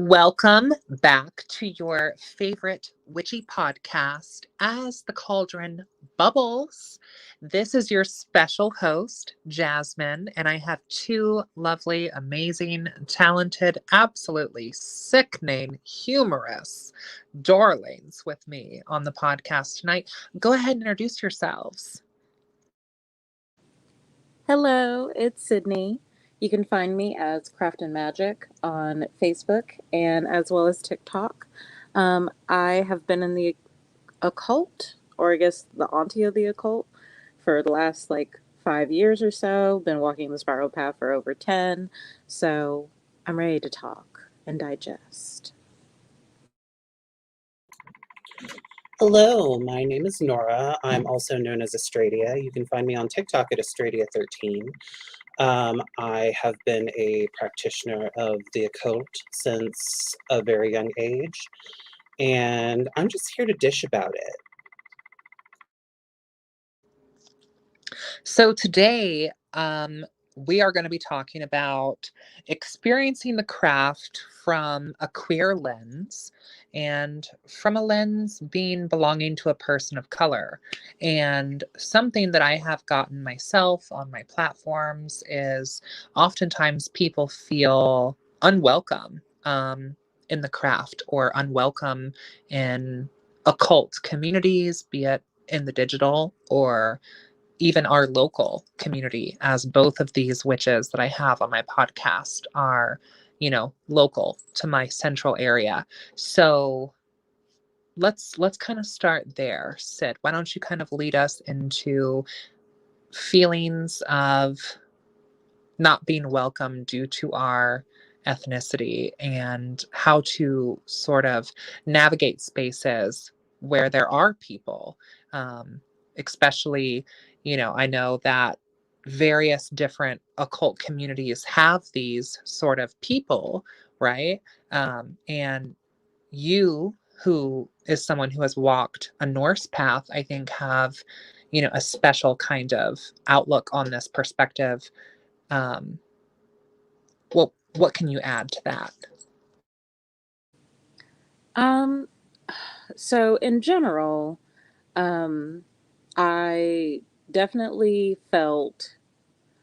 Welcome back to your favorite witchy podcast as the Cauldron bubbles. This is your special host, Jasmine, and I have two lovely, amazing, talented, absolutely sickening, humorous darlings with me on the podcast tonight. Go ahead and introduce yourselves. Hello, it's Sydney. You can find me as Craft and Magic on Facebook and as well as TikTok. I have been in the occult, or I guess the auntie of the occult, for the last 5 years or so. Been walking the spiral path for over 10. So I'm ready to talk and digest. Hello, my name is Nora. I'm also known as Astradia. You can find me on TikTok at Astradia13. I have been a practitioner of the occult since a very young age, and I'm just here to dish about it. So today, we are going to be talking about experiencing the craft from a queer lens and from a lens being belonging to a person of color. And something that I have gotten myself on my platforms is oftentimes people feel unwelcome in the craft or unwelcome in occult communities, be it in the digital or even our local community, as both of these witches that I have on my podcast are, local to my central area. So let's kind of start there. Sid, why don't you kind of lead us into feelings of not being welcome due to our ethnicity and how to sort of navigate spaces where there are people, especially, I know that various different occult communities have these sort of people, right? And you, who is someone who has walked a Norse path, I think have, a special kind of outlook on this perspective. Well, what can you add to that? Um, so in general, um, I definitely felt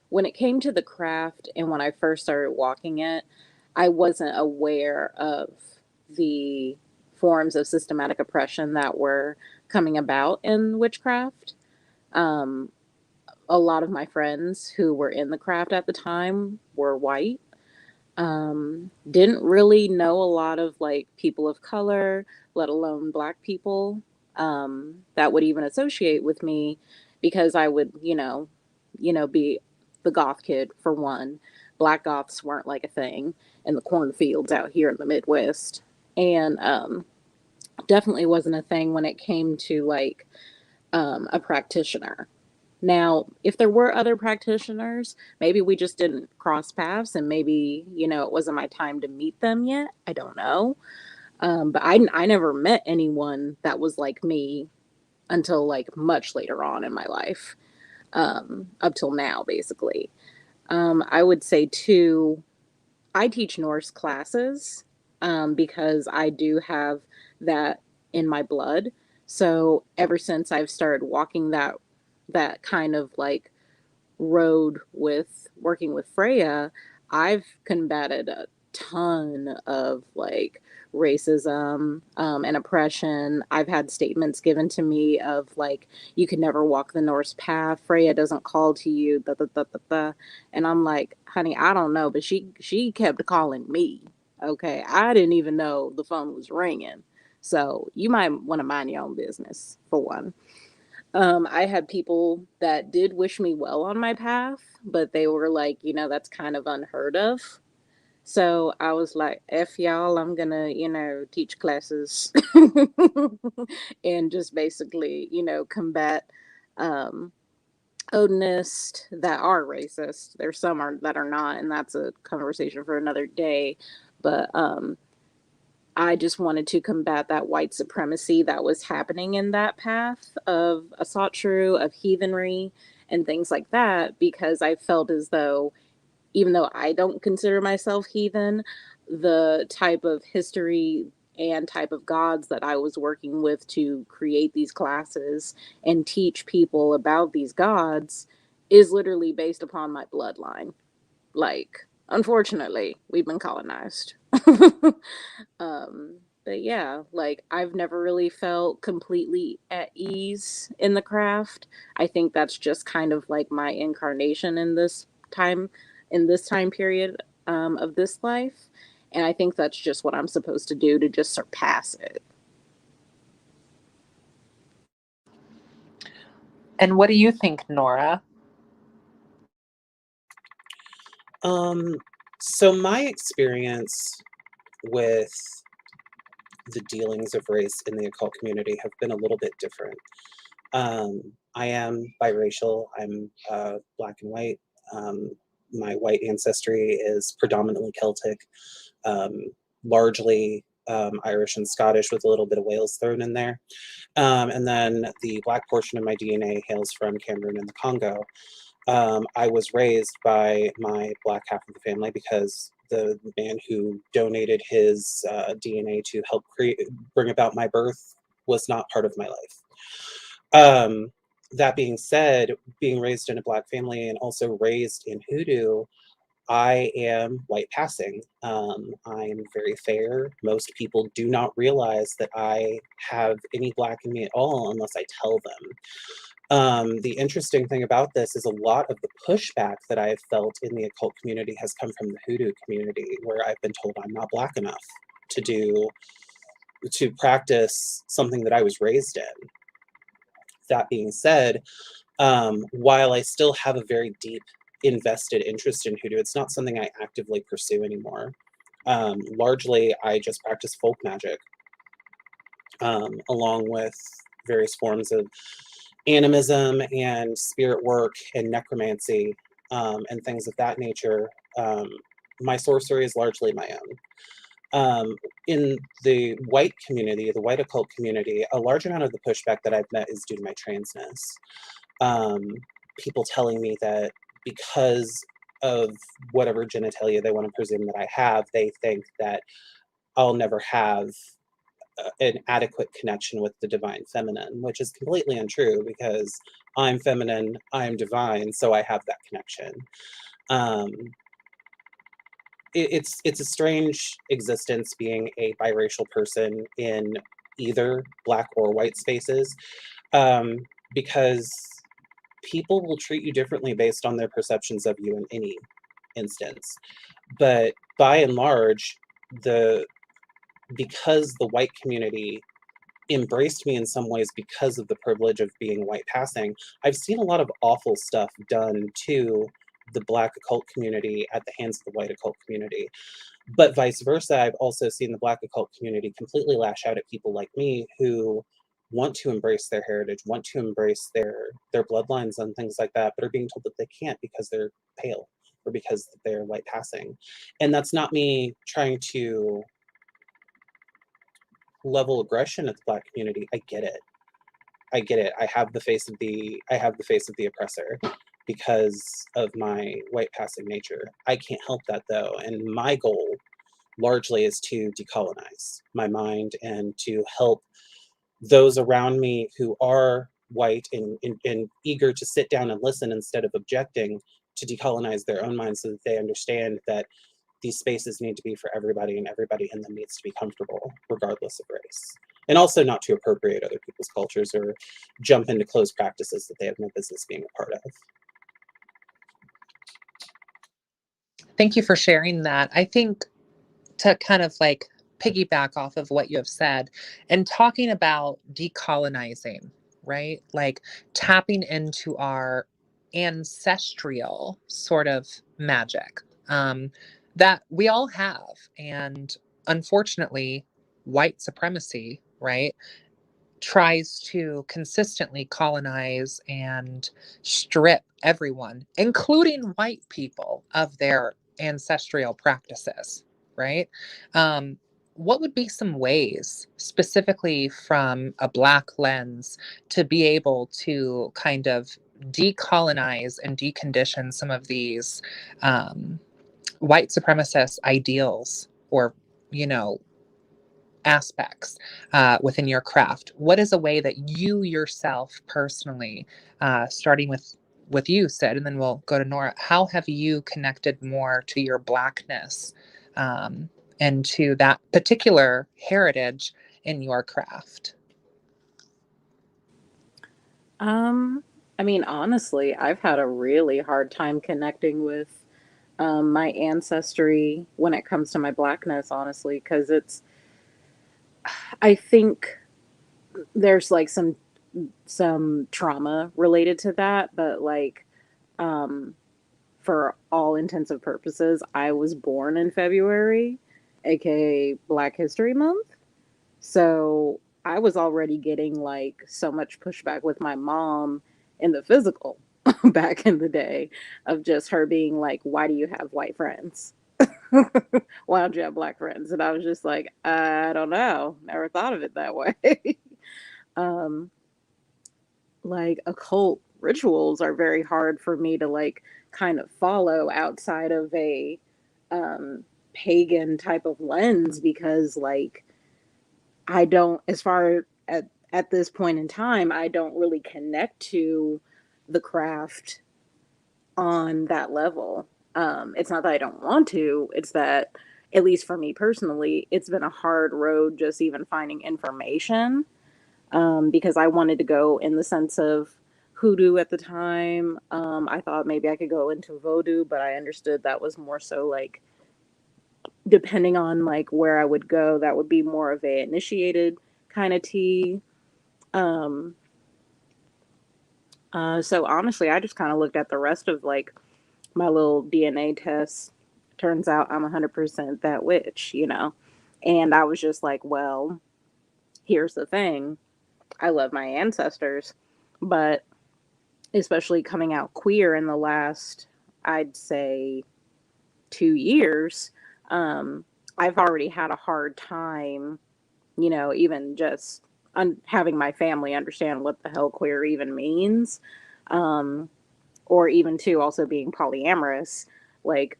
when it came to the craft and when I first started walking it, I wasn't aware of the forms of systematic oppression that were coming about in witchcraft. Um, a lot of my friends who were in the craft at the time were white. Didn't really know a lot of people of color, let alone black people, that would even associate with me because I would, be the goth kid for one. Black goths weren't like a thing in the cornfields out here in the Midwest. And definitely wasn't a thing when it came to a practitioner. Now, if there were other practitioners, maybe we just didn't cross paths and maybe, it wasn't my time to meet them yet. I don't know. But I never met anyone that was like me until much later on in my life, up till now, basically. I would say too, I teach Norse classes because I do have that in my blood. So ever since I've started walking that kind of road with working with Freya, I've combated a ton of racism and oppression. I've had statements given to me of you can never walk the Norse path. Freya doesn't call to you. Da, da, da, da, da. And I'm like, honey, I don't know, but she kept calling me. Okay, I didn't even know the phone was ringing. So you might want to mind your own business for one. I had people that did wish me well on my path, but they were like, that's kind of unheard of. So I was like, F y'all, I'm gonna, teach classes and just basically, combat Odinists that are racist. There's some that are not, and that's a conversation for another day. But I just wanted to combat that white supremacy that was happening in that path of asatru, of heathenry, and things like that, because I felt as though, even though I don't consider myself heathen, the type of history and type of gods that I was working with to create these classes and teach people about these gods is literally based upon my bloodline. Like, unfortunately, we've been colonized. But yeah, like I've never really felt completely at ease in the craft. I think that's just kind of like my incarnation time, in this time period of this life. And I think that's just what I'm supposed to do to just surpass it. And what do you think, Nora? So my experience with the dealings of race in the occult community have been a little bit different. I am biracial. I'm black and white. My white ancestry is predominantly Celtic, largely Irish and Scottish with a little bit of Wales thrown in there. And then the black portion of my DNA hails from Cameroon and the Congo. I was raised by my black half of the family because the man who donated his DNA to help bring about my birth was not part of my life. That being said, being raised in a black family and also raised in hoodoo, I am white passing. I'm very fair. Most people do not realize that I have any black in me at all unless I tell them. The interesting thing about this is a lot of the pushback that I have felt in the occult community has come from the hoodoo community, where I've been told I'm not black enough to practice something that I was raised in. That being said, while I still have a very deep invested interest in hoodoo, it's not something I actively pursue anymore. Largely, I just practice folk magic, along with various forms of animism and spirit work and necromancy, and things of that nature. My sorcery is largely my own. In the white community, the white occult community, a large amount of the pushback that I've met is due to my transness. People telling me that because of whatever genitalia they want to presume that I have, they think that I'll never have an adequate connection with the divine feminine, which is completely untrue because I'm feminine, I'm divine, so I have that connection. It's a strange existence being a biracial person in either black or white spaces, because people will treat you differently based on their perceptions of you in any instance. But by and large, because the white community embraced me in some ways because of the privilege of being white passing, I've seen a lot of awful stuff done to the black occult community at the hands of the white occult community. But vice versa, I've also seen the black occult community completely lash out at people like me who want to embrace their heritage, want to embrace their bloodlines and things like that, but are being told that they can't because they're pale or because they're white passing. And that's not me trying to level aggression at the black community. I get it. I have the face of the oppressor because of my white passing nature. I can't help that though. And my goal largely is to decolonize my mind and to help those around me who are white and eager to sit down and listen instead of objecting, to decolonize their own minds so that they understand that these spaces need to be for everybody and everybody in them needs to be comfortable regardless of race. And also not to appropriate other people's cultures or jump into closed practices that they have no business being a part of. Thank you for sharing that. I think to kind of like piggyback off of what you have said and talking about decolonizing, right? Like tapping into our ancestral sort of magic that we all have. And unfortunately, white supremacy, right, tries to consistently colonize and strip everyone, including white people, of their ancestral practices, right? What would be some ways, specifically from a Black lens, to be able to kind of decolonize and decondition some of these white supremacist ideals or, you know, aspects within your craft. What is a way that you yourself personally, starting with you, Sid, and then we'll go to Nora. How have you connected more to your Blackness and to that particular heritage in your craft? I mean, honestly, I've had a really hard time connecting with my ancestry when it comes to my Blackness, honestly, because I think there's like some trauma related to that, but like, um, for all intents and purposes, I was born in February, aka Black History Month. So I was already getting like so much pushback with my mom in the physical back in the day of just her being like, why do you have white friends? Why don't you have black friends? And I was just like, I don't know. Never thought of it that way. um, like occult rituals are very hard for me to like kind of follow outside of a pagan type of lens because like I don't, as far at this point in time, I don't really connect to the craft on that level. It's not that I don't want to, it's that, at least for me personally, it's been a hard road just even finding information because I wanted to go in the sense of hoodoo at the time. I thought maybe I could go into voodoo, but I understood that was more so like depending on like where I would go, that would be more of a initiated kind of tea. Um, so honestly, I just kind of looked at the rest of like my little DNA tests. Turns out I'm 100% that witch, you know? And I was just like, well, here's the thing. I love my ancestors, but especially coming out queer in the last, I'd say, 2 years, I've already had a hard time, you know, even just having my family understand what the hell queer even means. Um, or even too, also being polyamorous. Like,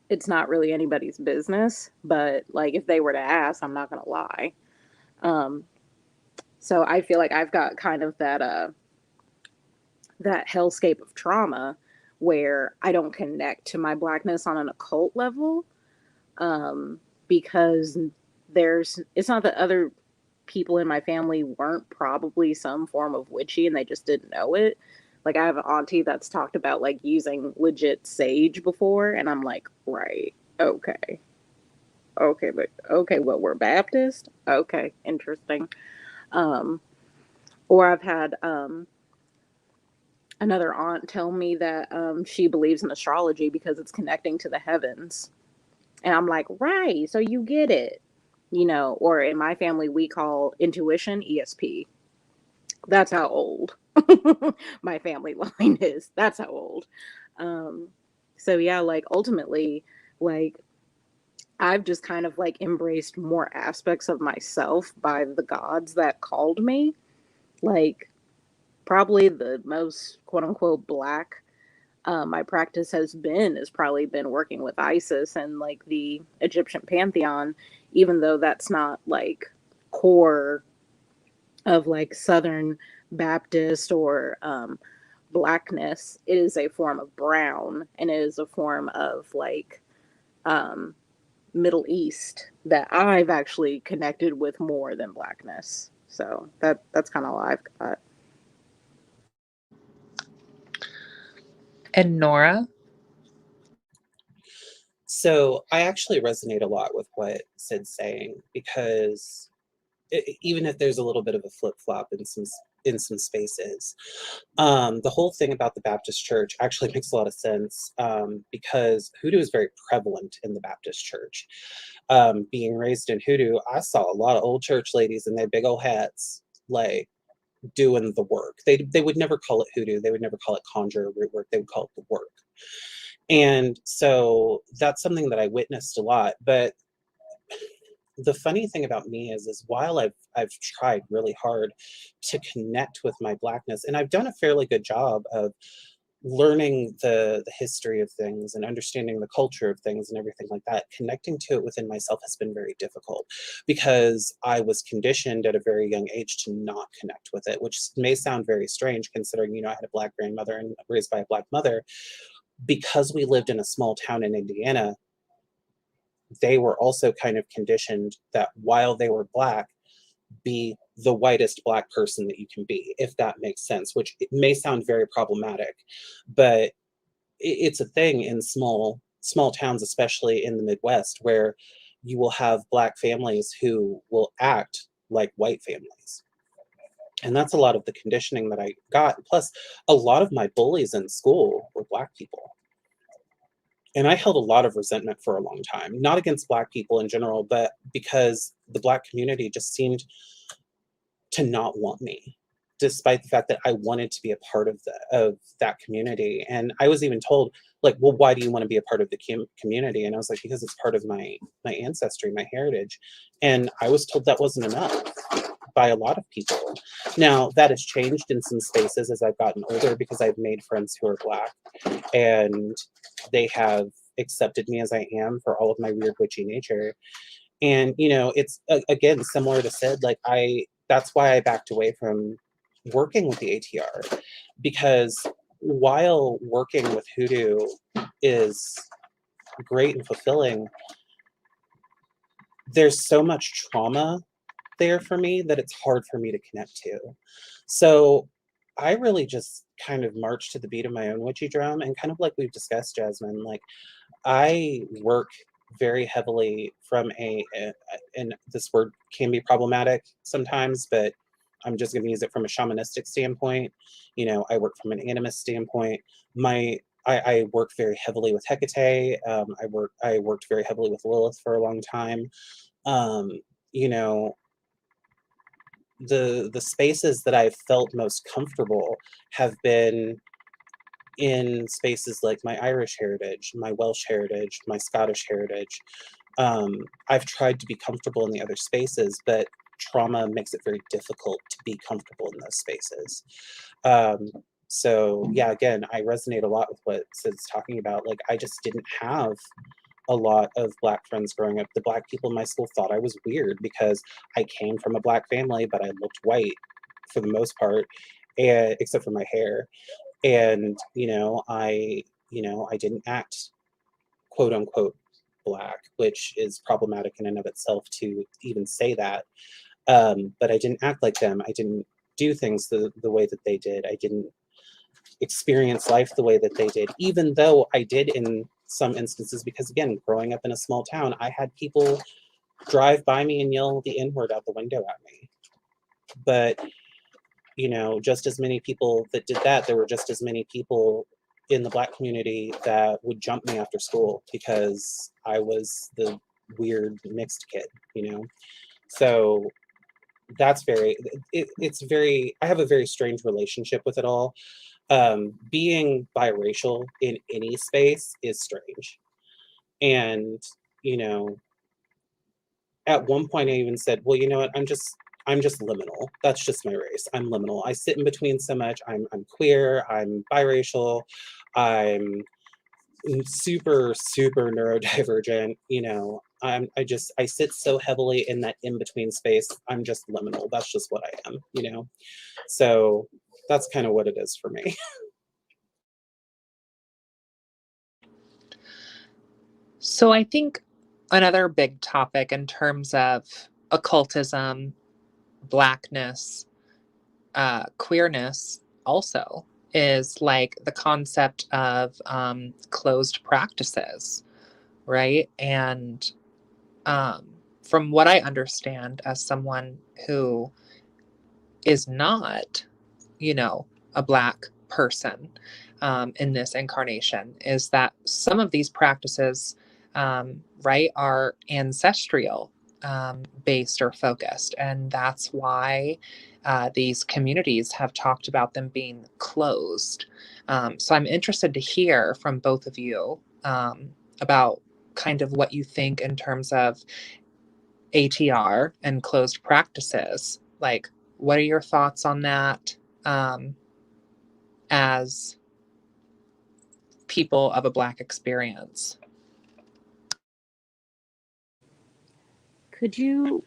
it's not really anybody's business, but like if they were to ask, I'm not gonna lie. Um, so I feel like I've got kind of that hellscape of trauma where I don't connect to my blackness on an occult level, because it's not that other people in my family weren't probably some form of witchy and they just didn't know it. Like I have an auntie that's talked about like using legit sage before, and I'm like, right, okay, okay, but okay, what, we're Baptist? Okay, interesting. Um, or I've had another aunt tell me that she believes in astrology because it's connecting to the heavens. And I'm like, right, so you get it. You know, or in my family, we call intuition ESP. That's how old my family line is. That's how old. Um, so yeah, like ultimately, like I've just kind of like embraced more aspects of myself by the gods that called me. Like probably the most quote unquote black my practice has probably been working with Isis and like the Egyptian pantheon, even though that's not like core of like Southern Baptist or blackness. It is a form of brown, and it is a form of like um, Middle East that I've actually connected with more than blackness. So that's kind of all I've got. And Nora? So I actually resonate a lot with what Sid's saying because even if there's a little bit of a flip flop in some spaces, the whole thing about the Baptist Church actually makes a lot of sense because hoodoo is very prevalent in the Baptist Church. Being raised in hoodoo, I saw a lot of old church ladies in their big old hats, like doing the work. They would never call it hoodoo. They would never call it conjure root work. They would call it the work. And so that's something that I witnessed a lot. But the funny thing about me is while I've tried really hard to connect with my blackness, and I've done a fairly good job of learning the history of things and understanding the culture of things and everything like that, connecting to it within myself has been very difficult because I was conditioned at a very young age to not connect with it, which may sound very strange considering, you know, I had a Black grandmother and raised by a Black mother. Because we lived in a small town in Indiana, they were also kind of conditioned that while they were Black, be the whitest Black person that you can be, if that makes sense, which it may sound very problematic, but it's a thing in small towns, especially in the Midwest, where you will have Black families who will act like white families. And that's a lot of the conditioning that I got. Plus, a lot of my bullies in school were Black people. And I held a lot of resentment for a long time, not against Black people in general, but because the Black community just seemed to not want me, despite the fact that I wanted to be a part of that community. And I was even told, like, well, why do you want to be a part of the community? And I was like, because it's part of my ancestry, my heritage. And I was told that wasn't enough by a lot of people. Now, that has changed in some spaces as I've gotten older because I've made friends who are Black and they have accepted me as I am for all of my weird witchy nature. And, you know, it's again, similar to Sid, like that's why I backed away from working with the ATR, because while working with Hoodoo is great and fulfilling, there's so much trauma there for me that it's hard for me to connect to. So I really just kind of march to the beat of my own witchy drum, and kind of like we've discussed, Jasmine, like I work very heavily from and this word can be problematic sometimes, but I'm just going to use it from a shamanistic standpoint. You know, I work from an animist standpoint. I work very heavily with Hecate. I worked very heavily with Lilith for a long time. You know, the spaces that I've felt most comfortable have been in spaces like my Irish heritage, my Welsh heritage, my Scottish heritage. I've tried to be comfortable in the other spaces, but trauma makes it very difficult to be comfortable in those spaces. So yeah, again, I resonate a lot with what Sid's talking about. Like, I just didn't have a lot of Black friends growing up. The Black people in my school thought I was weird because I came from a Black family, but I looked white for the most part, and except for my hair. And I didn't act quote unquote Black, which is problematic in and of itself to even say that. But I didn't act like them. I didn't do things the way that they did. I didn't experience life the way that they did, even though I did in some instances, because again, growing up in a small town, I had people drive by me and yell the N-word out the window at me. But, you know, just as many people that did that, there were just as many people in the Black community that would jump me after school because I was the weird mixed kid, you know? So that's it's very, I have a very strange relationship with it all. Being biracial in any space is strange. And, you know, at one point I even said, well, you know what, I'm just liminal. That's just my race. I'm liminal. I sit in between so much. I'm queer, I'm biracial, I'm super, super neurodivergent, you know. I sit so heavily in that in-between space. I'm just liminal. That's just what I am, you know. So that's kind of what it is for me. So I think another big topic in terms of occultism, Blackness, queerness also is like the concept of closed practices, right? And from what I understand, as someone who is not, you know, a Black person in this incarnation, is that some of these practices, right, are ancestral based or focused. And that's why these communities have talked about them being closed. So I'm interested to hear from both of you about kind of what you think in terms of ATR and closed practices. Like, what are your thoughts on that? As people of a Black experience. Could you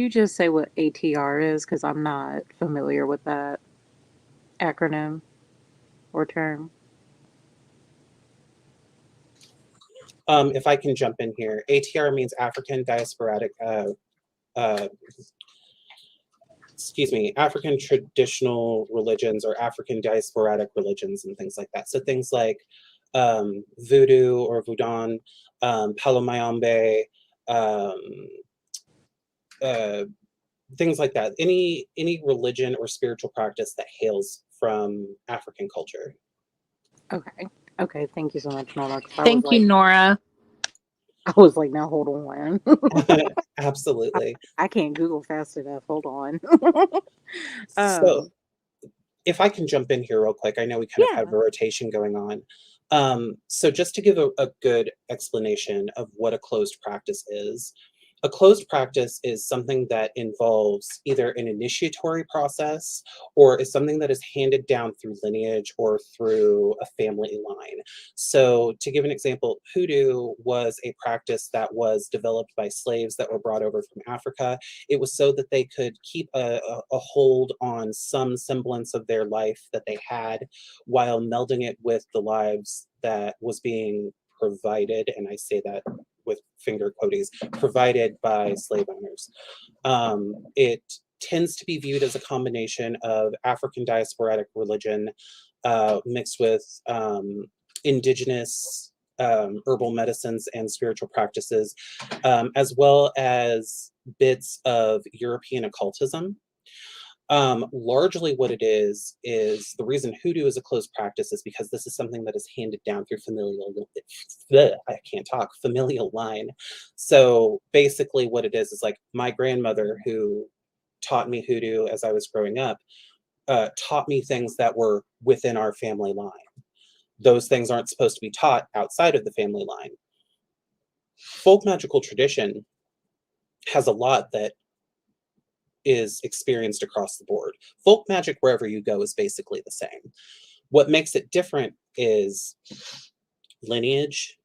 just say what ATR is? Because I'm not familiar with that acronym or term. If I can jump in here, ATR means African Diasporatic, African Traditional Religions or African Diasporatic Religions and things like that. So things like Voodoo or Voodoo, Palo Mayombe, things like that. Any religion or spiritual practice that hails from African culture. Okay. Thank you so much, Norma. Thank you, Nora. I was like, now hold on. Absolutely. I can't Google fast enough. Hold on. So if I can jump in here real quick, I know we kind of have a rotation going on. So just to give a good explanation of what a closed practice is, a closed practice is something that involves either an initiatory process or is something that is handed down through lineage or through a family line. So to give an example, hoodoo was a practice that was developed by slaves that were brought over from Africa. It was so that they could keep a hold on some semblance of their life that they had while melding it with the lives that was being provided, and I say that with finger quotes, provided by slave owners. It tends to be viewed as a combination of African diasporatic religion mixed with indigenous herbal medicines and spiritual practices, as well as bits of European occultism. Largely what it is the reason hoodoo is a closed practice is because this is something that is handed down through familial line. So basically what it is like my grandmother, who taught me hoodoo as I was growing up, taught me things that were within our family line. Those things aren't supposed to be taught outside of the family line. Folk magical tradition has a lot that is experienced across the board. Folk magic, wherever you go, is basically the same. What makes it different is lineage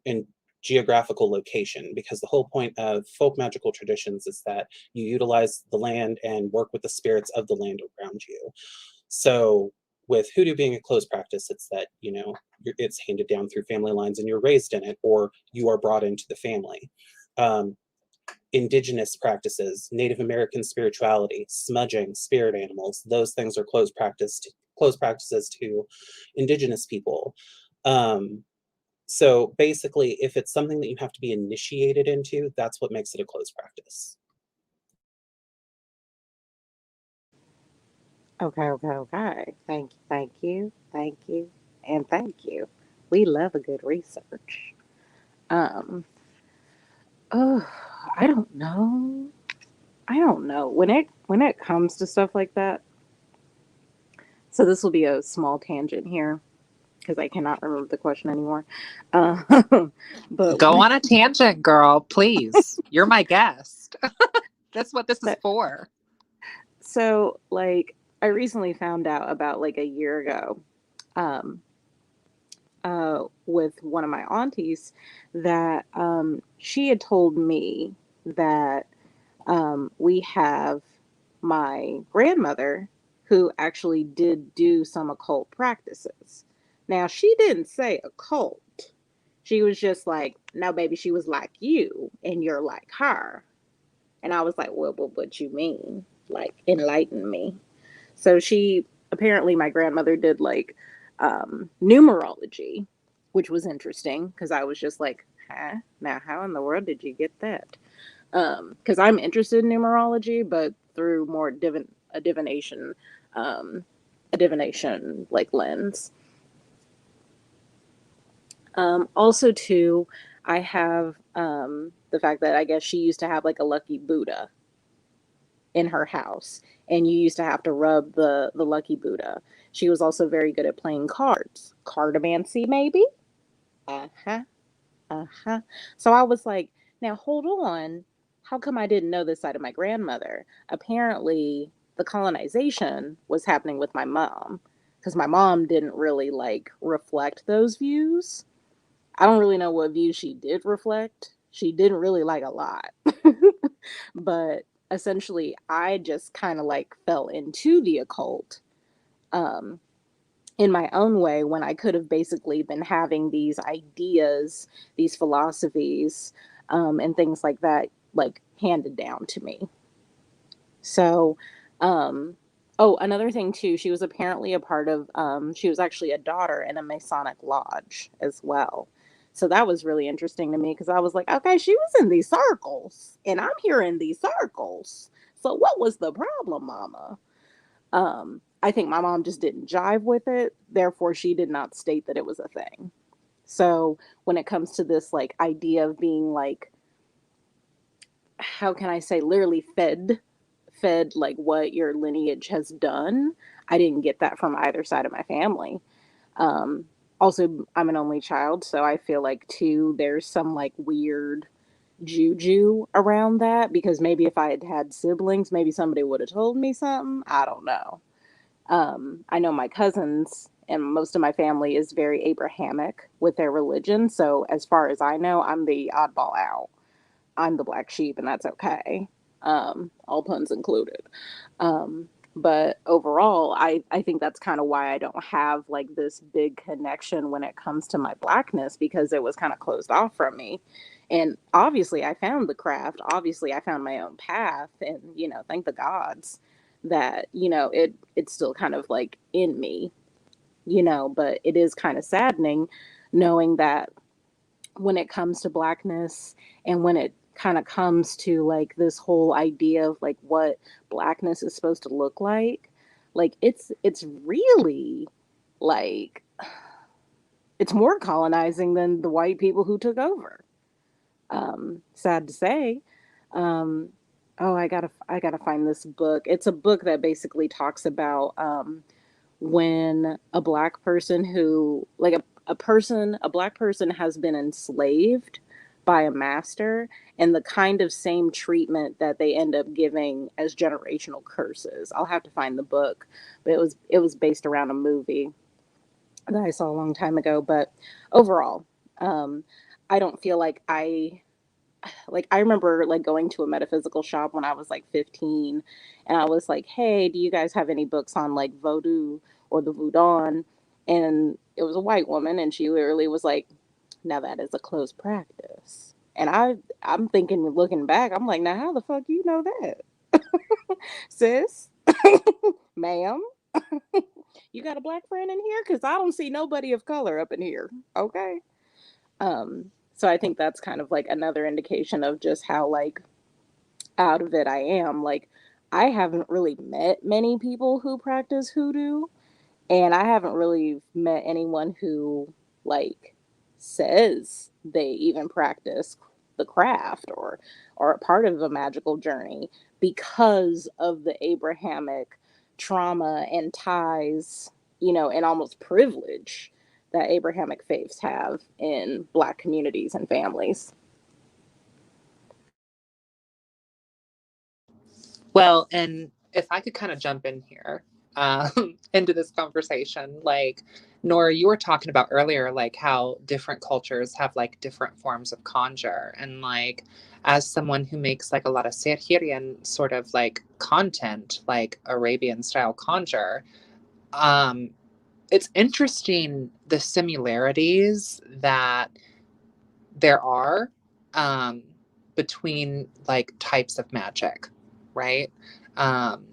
and geographical location, because the whole point of folk magical traditions is that you utilize the land and work with the spirits of the land around you. So with hoodoo being a closed practice, it's that, it's handed down through family lines and you're raised in it, or you are brought into the family. Indigenous practices, Native American spirituality, smudging, spirit animals, those things are closed practices to indigenous people. So basically, if it's something that you have to be initiated into, that's what makes it a closed practice. Okay. Thank you, and thank you. We love a good research. Oh, I don't know. When it comes to stuff like that. So this will be a small tangent here because I cannot remember the question anymore. But go on a tangent, girl, please. You're my guest. That's what this is for. So, like, I recently found out about like a year ago, with one of my aunties that she had told me that we have my grandmother who actually did do some occult practices. Now, she didn't say occult. She was just like, no, baby, she was like you and you're like her. And I was like, well, what you mean? Like, enlighten me. So apparently my grandmother did like numerology, which was interesting because I was just like, huh? Now, how in the world did you get that? Because I'm interested in numerology, but through more a divination like lens. Also, too, I have the fact that I guess she used to have like a lucky Buddha in her house, and you used to have to rub the lucky Buddha. She was also very good at playing cards, cardomancy, maybe. So I was like, now hold on. How come I didn't know this side of my grandmother? Apparently, the colonization was happening with my mom. because my mom didn't really like reflect those views. I don't really know what views she did reflect. She didn't really like a lot. But essentially, I just kind of like fell into the occult um, in my own way when I could have basically been having these ideas, these philosophies, and things like that, like handed down to me. So, um, oh, another thing too, she was apparently a part of, she was actually a daughter in a Masonic lodge as well. So that was really interesting to me because I was like, okay, she was in these circles and I'm here in these circles. So what was the problem, mama? I think my mom just didn't jive with it. Therefore, she did not state that it was a thing. So when it comes to this like idea of being like, how can I say, literally fed like what your lineage has done. I didn't get that from either side of my family. Um, Also, I'm an only child, so I feel like too there's some like weird juju around that because maybe if I had had siblings, maybe somebody would have told me something. I don't know. I know my cousins and most of my family is very Abrahamic with their religion, so as far as I know, I'm the oddball out. I'm the black sheep, and that's okay. All puns included. Um, but overall, I think that's kind of why I don't have like this big connection when it comes to my blackness because it was kind of closed off from me. And obviously, I found the craft. Obviously, I found my own path, and thank the gods that it's still kind of like in me. But it is kind of saddening knowing that when it comes to blackness and when it kind of comes to like this whole idea of like what blackness is supposed to look like it's really like it's more colonizing than the white people who took over. Sad to say. um oh, I gotta find this book. It's a book that basically talks about when a black person who like a black person has been enslaved by a master and the kind of same treatment that they end up giving as generational curses. I'll have to find the book, but it was based around a movie that I saw a long time ago. But overall, um I don't feel like I remember like going to a metaphysical shop when I was like 15 and I was like, "Hey, do you guys have any books on like voodoo or the voodoo?" And it was a white woman and she literally was like, "Now that is a closed practice." And I'm thinking looking back, I'm like, "Now how the fuck you know that?" Sis, ma'am, you got a black friend in here cuz I don't see nobody of color up in here. Okay? So I think that's kind of like another indication of just how like out of it I am. Like I haven't really met many people who practice hoodoo, and I haven't really met anyone who like says they even practice the craft or are a part of a magical journey because of the Abrahamic trauma and ties, and almost privilege that Abrahamic faiths have in black communities and families. Well, and if I could kind of jump in here into this conversation, like Nora, you were talking about earlier, like how different cultures have like different forms of conjure. And like, as someone who makes like a lot of Sahirian sort of like content, like Arabian style conjure, um, it's interesting the similarities that there are um, between like types of magic, right? Um,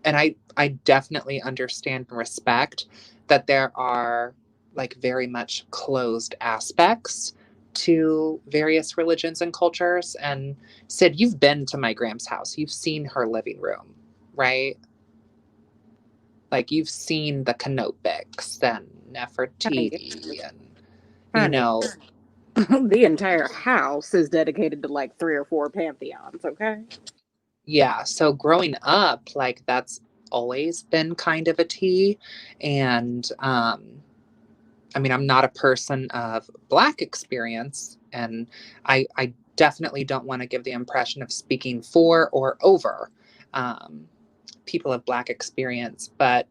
and I definitely understand and respect that there are like very much closed aspects to various religions and cultures. And Sid, you've been to my Gram's house. You've seen her living room, right? Like you've seen the canopics and Honey, Nefertiti and you honey, know, the entire house is dedicated to like three or four pantheons, okay? yeah. So growing up, like that's always been kind of a tea. And I mean, I'm not a person of Black experience, and I definitely don't want to give the impression of speaking for or over um, people of Black experience. But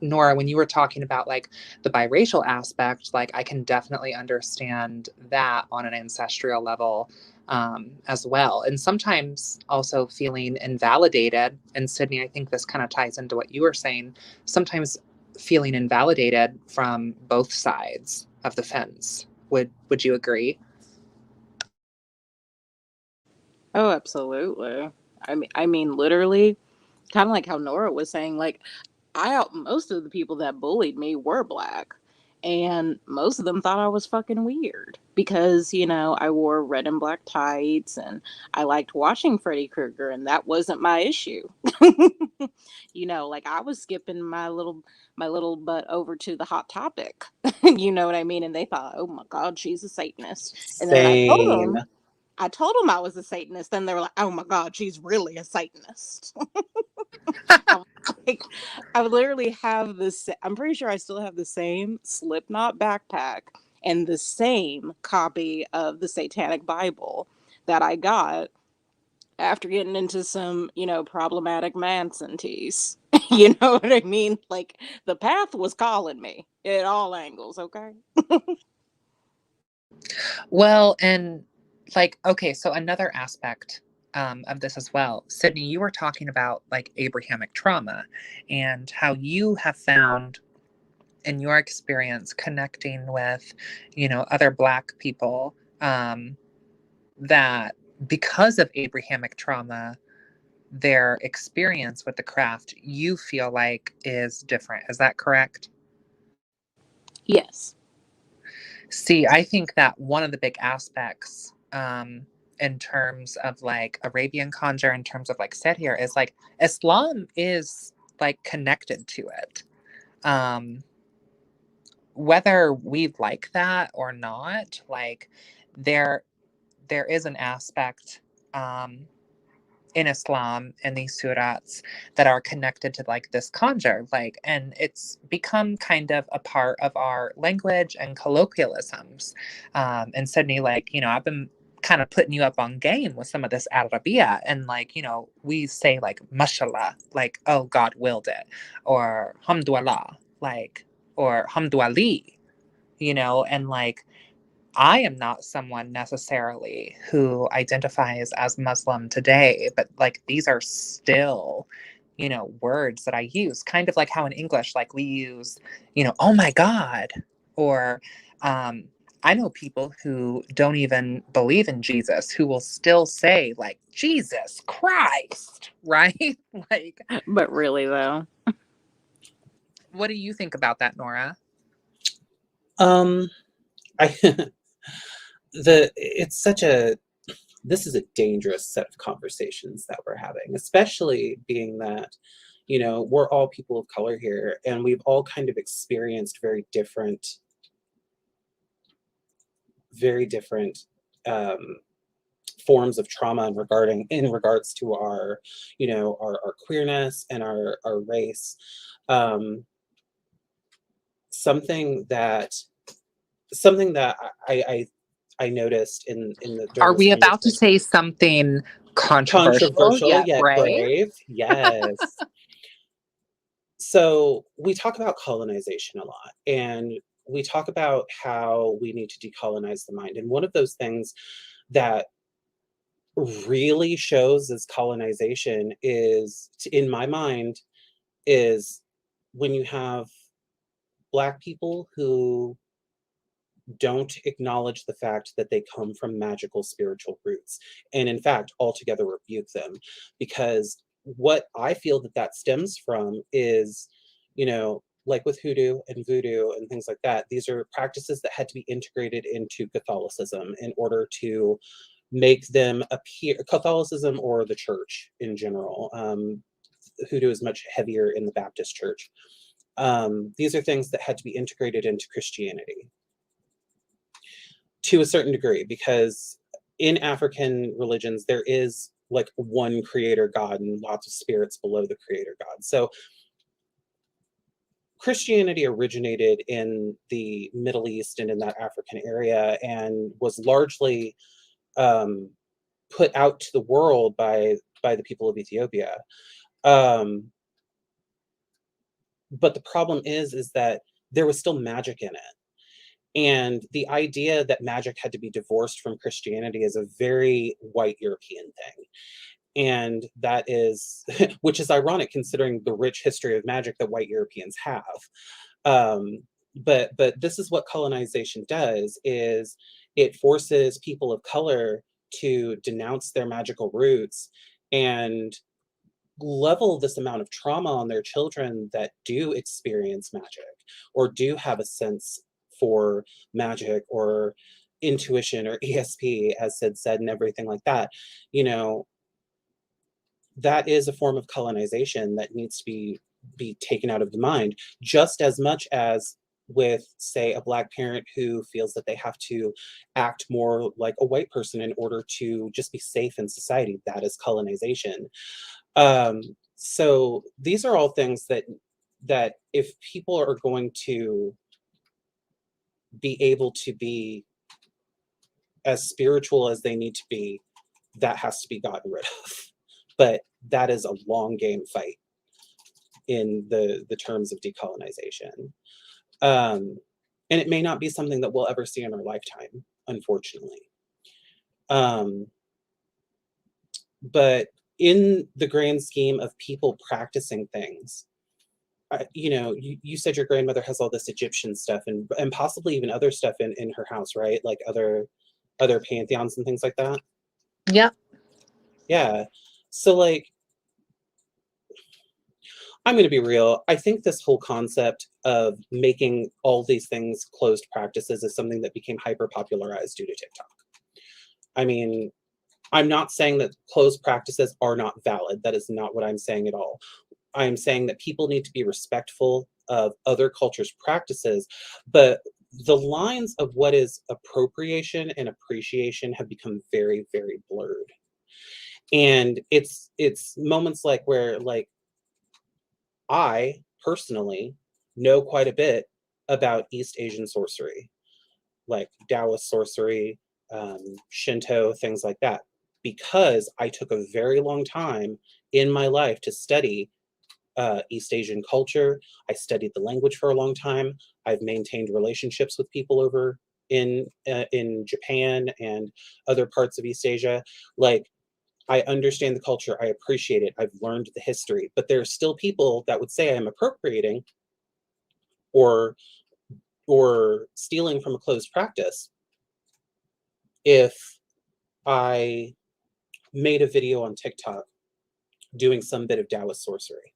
Nora, when you were talking about like the biracial aspect, like I can definitely understand that on an ancestral level as well. And sometimes also feeling invalidated. And Sydney, I think this kind of ties into what you were saying. Sometimes feeling invalidated from both sides of the fence. Would you agree? Oh, absolutely. I mean, literally, kind of like how Nora was saying, like, most of the people that bullied me were black, and most of them thought I was fucking weird because, I wore red and black tights and I liked watching Freddy Krueger, and that wasn't my issue. Like I was skipping my little butt over to the Hot Topic. You know what I mean? And they thought, "Oh my god, she's a Satanist." And then when Same. I told them I was a Satanist, then they were like, "Oh my god, she's really a Satanist." I was like, I would literally have this. I'm pretty sure I still have the same Slipknot backpack and the same copy of the Satanic Bible that I got after getting into some, problematic Manson teas. You know what I mean? Like the path was calling me at all angles. Okay. Well, and like, okay, so another aspect of this as well. Sydney, you were talking about like Abrahamic trauma and how you have found in your experience connecting with, other Black people that because of Abrahamic trauma, their experience with the craft, you feel like is different. Is that correct? Yes. See, I think that one of the big aspects in terms of like Arabian conjure, in terms of like set here, is like Islam is like connected to it. Um, Whether we like that or not, like there there is an aspect um, in Islam in these surats that are connected to like this conjure, like, and it's become kind of a part of our language and colloquialisms. And Sydney, like, I've been kind of putting you up on game with some of this Arabia, and like, we say like mashallah, like, oh, God willed it, or hamdulillah, like, or hamdulali, and like I am not someone necessarily who identifies as Muslim today, but like these are still, words that I use, kind of like how in English, like we use, oh my God, or um, I know people who don't even believe in Jesus who will still say like Jesus Christ, right? Like, But really, though. what do you think about that, Nora? Um, I it's such a this is a dangerous set of conversations that we're having, especially being that, we're all people of color here, and we've all kind of experienced very different um, forms of trauma in regards to our, our queerness and our race. Um, something that something that I noticed in the during Are this we about to conversation. say something controversial Controversial yet yet brave? brave. Yes. So we talk about colonization a lot, and we talk about how we need to decolonize the mind. And one of those things that really shows as colonization is, in my mind, is when you have Black people who don't acknowledge the fact that they come from magical spiritual roots, and in fact altogether rebuke them, because what I feel that stems from is, like with hoodoo and voodoo and things like that, these are practices that had to be integrated into Catholicism in order to make them appear, Catholicism or the church in general. Hoodoo is much heavier in the Baptist church. These are things that had to be integrated into Christianity to a certain degree, because in African religions, there is like one creator God and lots of spirits below the creator God. So Christianity originated in the Middle East and in that African area, and was largely um, put out to the world by the people of Ethiopia. Um, but the problem is that there was still magic in it. And the idea that magic had to be divorced from Christianity is a very white European thing. And that is, which is ironic considering the rich history of magic that white Europeans have. But this is what colonization does, is it forces people of color to denounce their magical roots and level this amount of trauma on their children that do experience magic or do have a sense for magic or intuition or ESP, as Sid said, and everything like that. You know, that is a form of colonization that needs to be taken out of the mind, just as much as with, say, a Black parent who feels that they have to act more like a white person in order to just be safe in society. That is colonization. So these are all things that if people are going to be able to be as spiritual as they need to be, that has to be gotten rid of. But that is a long game fight in the terms of decolonization. And it may not be something that we'll ever see in our lifetime, unfortunately. But in the grand scheme of people practicing things, you know, you said your grandmother has all this Egyptian stuff and possibly even other stuff in her house, right? Like other pantheons and things like that. Yeah. Yeah. So like, I'm going to be real. I think this whole concept of making all these things closed practices is something that became hyper popularized due to TikTok. I mean, I'm not saying that closed practices are not valid. That is not what I'm saying at all. I'm saying that people need to be respectful of other cultures' practices, but the lines of what is appropriation and appreciation have become very, very blurred. And it's moments like where like I personally know quite a bit about East Asian sorcery, like Taoist sorcery, Shinto, things like that, because I took a very long time in my life to study East Asian culture. I studied the language for a long time. I've maintained relationships with people over in Japan and other parts of East Asia. Like, I understand the culture. I appreciate it. I've learned the history. But there are still people that would say I'm appropriating or stealing from a closed practice if I made a video on TikTok doing some bit of Taoist sorcery.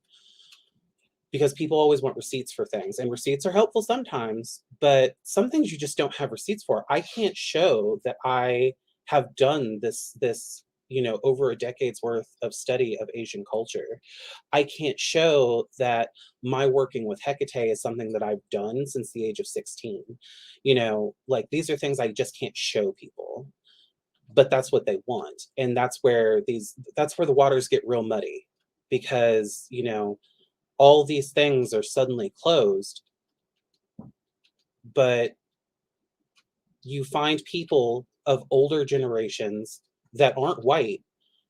Because people always want receipts for things, and receipts are helpful sometimes, but some things you just don't have receipts for. I can't show that I have done this, you know, over a decade's worth of study of Asian culture. I can't show that my working with Hecate is something that I've done since the age of 16. You know, like these are things I just can't show people. But that's what they want. And that's where the waters get real muddy, because, you know, all these things are suddenly closed, but you find people of older generations that aren't white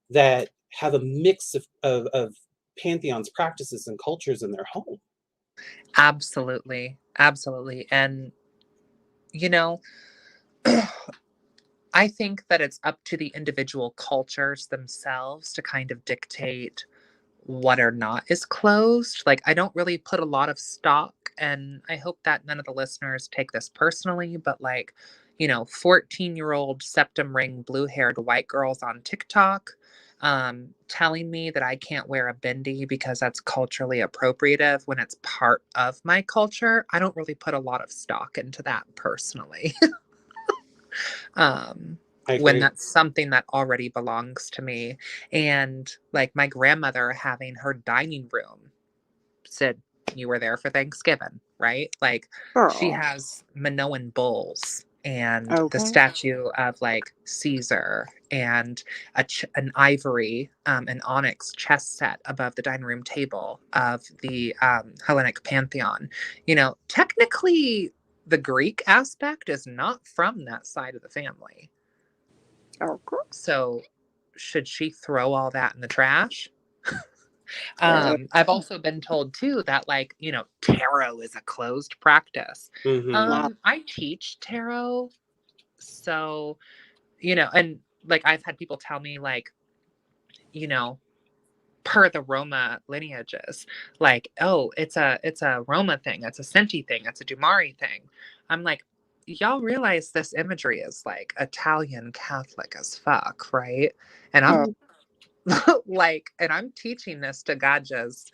that have a mix of pantheons, practices, and cultures in their home. Absolutely. Absolutely. And, you know, I think that it's up to the individual cultures themselves to kind of dictate what or not is closed. Like, I don't really put a lot of stock, and I hope that none of the listeners take this personally, but like, 14-year-old septum ring, blue haired white girls on TikTok telling me that I can't wear a bindi because that's culturally appropriative when it's part of my culture. I don't really put a lot of stock into that personally. um, I when agree. that's something that already belongs to me. And like my grandmother having her dining room, said, you were there for Thanksgiving, right? Like she Girl. has Minoan bulls and the Okay. statue of like Caesar and an ivory, an onyx chess set above the dining room table of the Hellenic pantheon. Technically, the Greek aspect is not from that side of the family. Okay. So, should she throw all that in the trash? I've also been told too that, like, tarot is a closed practice. Mm-hmm. I teach tarot, so, and like I've had people tell me, like, you know, per the Roma lineages, like, oh, it's a Roma thing, it's a Senti thing, it's a Dumari thing. I'm like, y'all realize this imagery is like Italian Catholic as fuck, right? And I'm like, and I'm teaching this to Gajas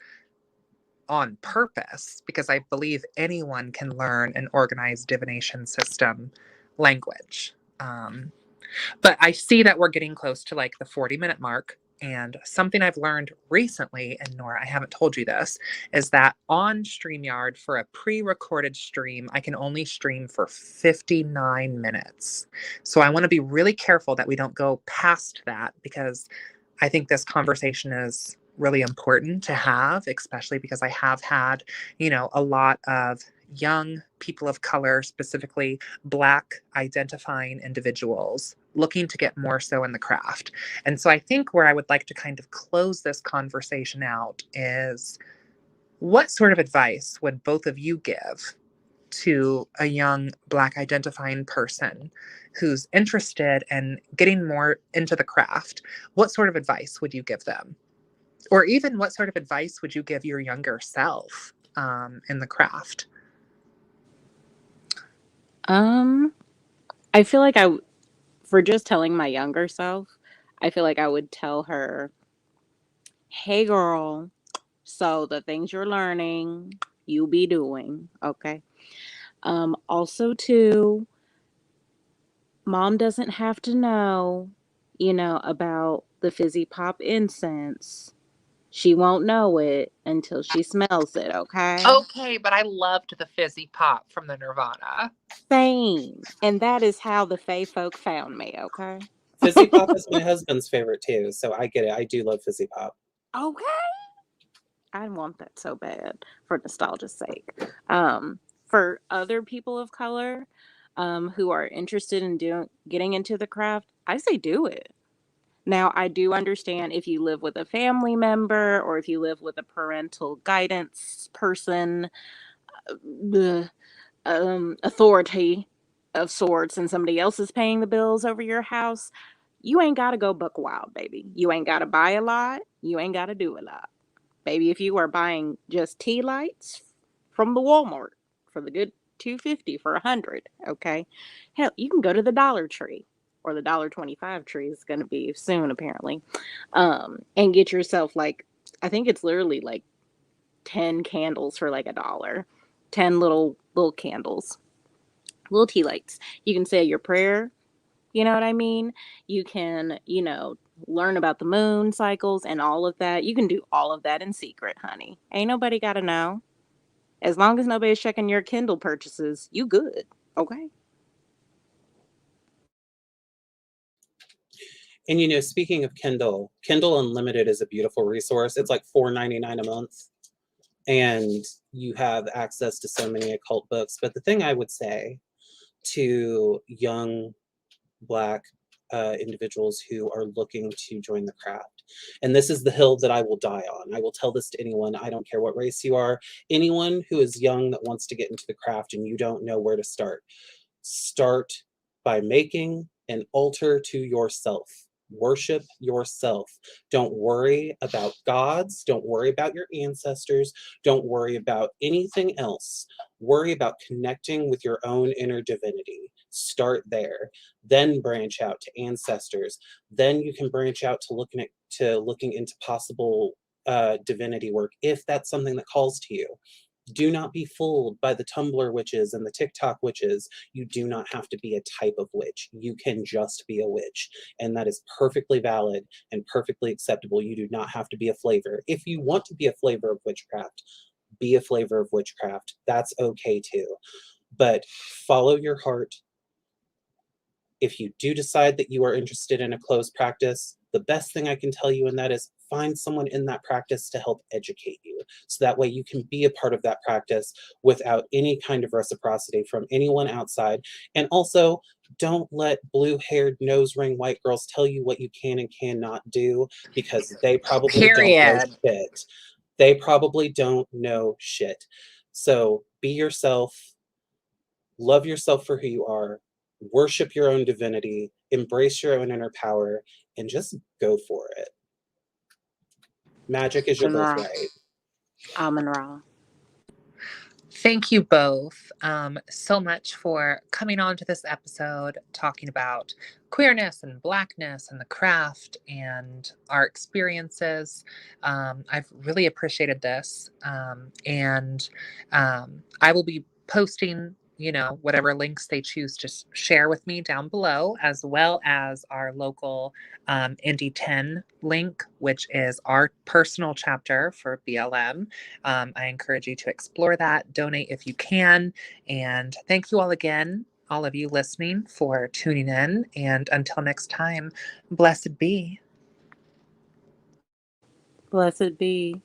on purpose because I believe anyone can learn an organized divination system language. But I see that we're getting close to like the 40-minute mark. And something I've learned recently, and Nora, I haven't told you this, is that on StreamYard for a pre recorded stream, I can only stream for 59 minutes. So I want to be really careful that we don't go past that because I think this conversation is really important to have, especially because I have had, a lot of young people of color, specifically Black identifying individuals, looking to get more so in the craft. And so I think where I would like to kind of close this conversation out is, what sort of advice would both of you give to a young Black identifying person who's interested in getting more into the craft? What sort of advice would you give them? Or even what sort of advice would you give your younger self in the craft? I feel like for just telling my younger self, I feel like I would tell her, hey girl, so the things you're learning, you be doing, okay? Also too, mom doesn't have to know, about the fizzy pop incense. She won't know it until she smells it, okay? Okay, but I loved the fizzy pop from the Nirvana. Same. And that is how the Fae folk found me, okay? Fizzy Pop is my husband's favorite too, so I get it. I do love Fizzy Pop. Okay. I want that so bad for nostalgia's sake. For other people of color who are interested in getting into the craft, I say do it. Now, I do understand if you live with a family member or if you live with a parental guidance person, the authority of sorts, and somebody else is paying the bills over your house, you ain't got to go buck wild, baby. You ain't got to buy a lot. You ain't got to do a lot. Baby, if you are buying just tea lights from the Walmart for the good $2.50 for 100, okay? Hell, you can go to the Dollar Tree, or the $1.25 tree is going to be soon, apparently, and get yourself, like, I think it's literally like 10 candles for like $1. 10 little candles, little tea lights. You can say your prayer. You know what I mean? You can, learn about the moon cycles and all of that. You can do all of that in secret, honey. Ain't nobody got to know. As long as nobody's checking your Kindle purchases, you good. Okay? And speaking of Kindle, Kindle Unlimited is a beautiful resource. It's like $4.99 a month, and you have access to so many occult books. But the thing I would say to young Black individuals who are looking to join the craft, and this is the hill that I will die on. I will tell this to anyone. I don't care what race you are. Anyone who is young that wants to get into the craft and you don't know where to start by making an altar to yourself. Worship yourself. Don't worry about gods. Don't worry about your ancestors. Don't worry about anything else. Worry about connecting with your own inner divinity. Start there. Then branch out to ancestors. Then you can branch out to looking into possible divinity work if that's something that calls to you. Do not be fooled by the Tumblr witches and the TikTok witches. You do not have to be a type of witch. You can just be a witch. And that is perfectly valid and perfectly acceptable. You do not have to be a flavor. If you want to be a flavor of witchcraft, be a flavor of witchcraft. That's okay too. But follow your heart. If you do decide that you are interested in a closed practice, the best thing I can tell you in that is find someone in that practice to help educate you. So that way you can be a part of that practice without any kind of reciprocity from anyone outside. And also, don't let blue-haired, nose-ring white girls tell you what you can and cannot do, because they probably don't know Period. shit. They probably don't know shit. So be yourself, love yourself for who you are, worship your own divinity, embrace your own inner power, and just go for it. Magic is your birthright. Amun Ra. Thank you both so much for coming on to this episode, talking about queerness and Blackness and the craft and our experiences. I've really appreciated this. And I will be posting, whatever links they choose to share with me down below, as well as our local Indie 10 link, which is our personal chapter for BLM. I encourage you to explore that, donate if you can. And thank you all again, all of you listening, for tuning in. And until next time, blessed be. Blessed be.